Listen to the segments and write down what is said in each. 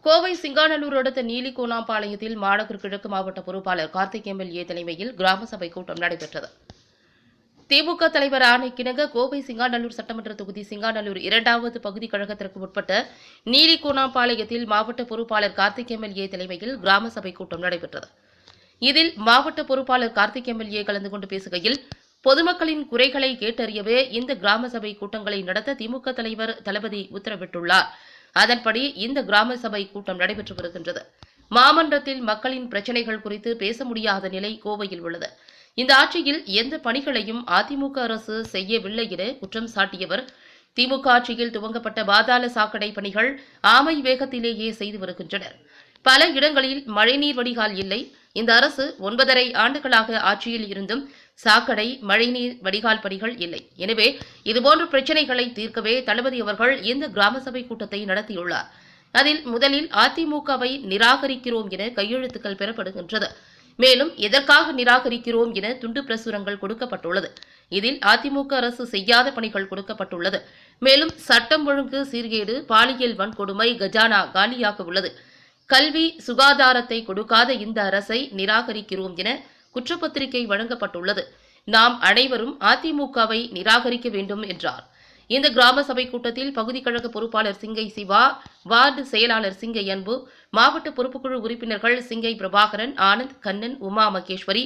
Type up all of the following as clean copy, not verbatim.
கோவை சிங்காநல்லூர் அடுத்த நீலிகோணாம்பாளையத்தில் மாநகர் கிழக்கு மாவட்ட பொறுப்பாளர் கார்த்திக் எம்எல்ஏ தலைமையில் கிராம சபை கூட்டம் நடைபெற்றது. திமுக தலைவர் ஆணைக்கிணங்க கோவை சிங்காநல்லூர் சட்டமன்ற தொகுதி சிங்காநல்லூர் 2வது பகுதி கழகத்திற்கு உட்பட்ட நீலிகோணாம்பாளையத்தில் மாவட்ட பொறுப்பாளர் கார்த்திக் எம்எல்ஏ தலைமையில் கிராம சபை கூட்டம் நடைபெற்றது. இதில் மாவட்ட பொறுப்பாளர் கார்த்திக் எம்எல்ஏ கலந்து கொண்டு பேசுகையில், பொதுமக்களின் குறைகளை கேட்டறியவே இந்த கிராம சபை கூட்டங்களை நடத்த திமுக தலைவர் தளபதி உத்தரவிட்டுள்ளார். அதன்படி இந்த கிராம சபை கூட்டம் நடைபெற்று வருகின்றது. மாமன்றத்தில் மக்களின் பிரச்சினைகள் குறித்து பேச முடியாத நிலை கோவையில் உள்ளது. இந்த ஆட்சியில் எந்த பணிகளையும் அதிமுக அரசு செய்யவில்லை என குற்றம் சாட்டியவர், திமுக ஆட்சியில் துவங்கப்பட்ட பாதாள சாக்கடை பணிகள் ஆமை வேகத்திலேயே செய்து வருகின்றனர். பல இடங்களில் மழைநீர் வடிகால் இல்லை. இந்த அரசு 9.5 ஆண்டுகளாக ஆட்சியில் இருந்தும் சாக்கடை, மழைநீர் வடிகால் பணிகள் இல்லை. எனவே இதுபோன்ற பிரச்சினைகளை தீர்க்கவே தளபதி அவர்கள் இந்த கிராம சபை கூட்டத்தை நடத்தியுள்ளார். அதில் முதலில் அதிமுகவை நிராகரிக்கிறோம் என கையெழுத்துக்கள் பெறப்படுகின்றது. மேலும் எதற்காக நிராகரிக்கிறோம் என துண்டு பிரசுரங்கள் கொடுக்கப்பட்டுள்ளது. இதில் அதிமுக அரசு செய்யாத பணிகள் கொடுக்கப்பட்டுள்ளது. மேலும் சட்டம் ஒழுங்கு சீர்கேடு, பாலியல் வன்கொடுமை, கஜானா காலியாக உள்ளது. கல்வி, சுகாதாரத்தை கொடுக்காத இந்த அரசை நிராகரிக்கிறோம் என குற்றப்பத்திரிகை வழங்கப்பட்டுள்ளது. நாம் அனைவரும் அதிமுகவை நிராகரிக்க வேண்டும் என்றார். இந்த கிராம சபை கூட்டத்தில் பகுதி கழக பொறுப்பாளர் சிங்கை சிவா, வார்டு செயலாளர் சிங்கை அன்பு, மாவட்ட பொறுப்புக்குழு உறுப்பினர்கள் சிங்கை பிரபாகரன், ஆனந்த், கண்ணன், உமா மகேஸ்வரி,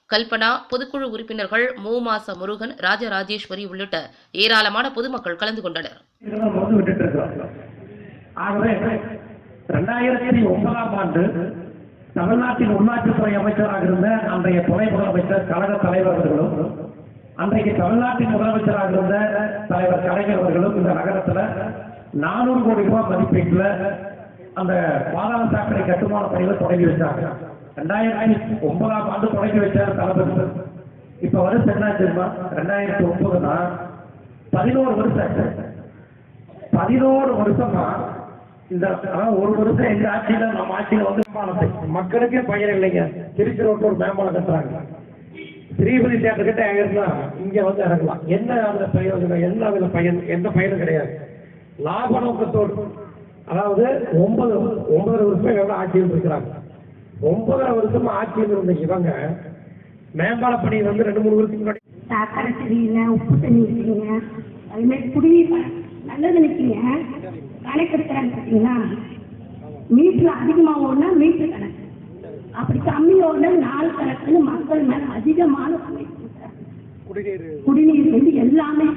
கல்பனா, பொதுக்குழு உறுப்பினர்கள் மூமாச முருகன், ராஜராஜேஸ்வரி உள்ளிட்ட ஏராளமான பொதுமக்கள் கலந்து கொண்டனர். 2009ஆம் ஆண்டு தமிழ்நாட்டின் உள்ளாட்சித்துறை அமைச்சராக இருந்த அன்றைய துணை முதலமைச்சர் கழக தலைவர் அவர்களும், அன்றைக்கு தமிழ்நாட்டின் முதலமைச்சராக இருந்த தலைவர் கலைஞர் அவர்களும் இந்த நகரத்தில் 400 கோடி ரூபாய் மதிப்பீட்டில் அந்த பாதாள சாக்கடை கட்டுமான பணிகள் தொடங்கி வச்சாங்க. 2009ஆம் ஆண்டு தொடங்கி வச்சார் தளபதி. இப்ப வருஷம் என்ன தெரியுமா? 2009 11 வருஷம். 11 வருஷமா இந்த ஒரு வருஷம் எங்க ஆட்சியில, நம்ம ஆட்சியில வந்து மக்களுக்கே பயன் இல்லைங்க. திருச்சி ரோட்ல ஒரு மேம்பாலம் கட்டுறாங்க. ஸ்ரீபதி தேட்டர் கிட்ட இருந்தா இங்க வந்து இறங்கலாம். என்ன அதுல பிரயோஜனம்? என்ன அதுல பயன்? எந்த பயனும் கிடையாது. லாப நோக்கத்தோடு, அதாவது 9 வருஷம் எவ்வளவு ஆட்சியில் இருக்கிறாங்க. 9 வருஷமா ஆட்சியில் இருந்த இவங்க மேம்பால பணி வந்து 2-3 வருஷத்துக்கு முன்னாடி சாக்கடை சரியில்லை, உப்பு தண்ணி இருக்கீங்க, அதுமாதிரி குடிநீர் நல்லது நிற்கீங்க, கணக்கு எடுக்கிறாங்க பார்த்தீங்களா? மீட்டர் அதிகமாக ஓடனா மீட்டர் கணக்கு, அப்படி கம்மி ஓடனா நாள் கணக்குன்னு மக்கள் மேல அதிகமான குடிநீர் வந்து எல்லாமே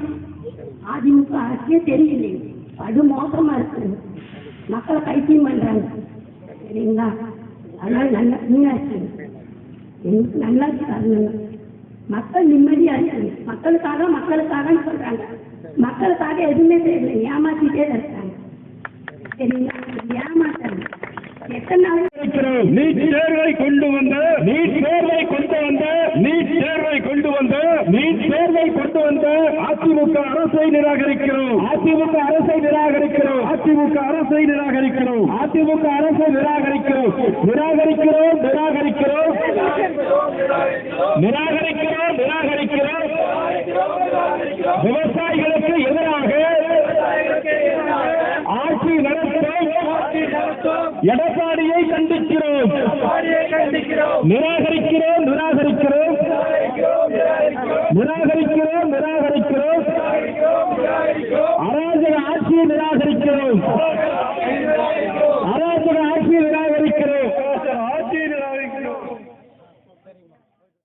அதிமுக அரசே தெரியலைங்க. அது மோசமா இருக்கு. மக்களை கைத்தியம் பண்றாங்க. சரிங்களா? அதனால நல்லா மீனாட்சி எங்களுக்கு நல்லாட்சி தரணுங்க. மக்கள் நிம்மதியா இருக்காங்க. மக்களுக்காக சொல்றாங்க. மக்களுக்காக எதுவுமே தெரியல, ஏமாத்திட்டே இருக்காங்க. சரிங்களா? ஏமாத்தாங்க. எத்தனை நாள் நீட் தேர்வை கொண்டு வந்த அதிமுக அரசை நிராகரிக்கிறோம். விவசாயிகளுக்கு எதிராக ஆட்சி நடத்தும் எடப்பாடியை கண்டிக்கிறோம். நிராகரிக்கிறோம். அராஜக ஆட்சியை நிராகரிக்கிறோம்.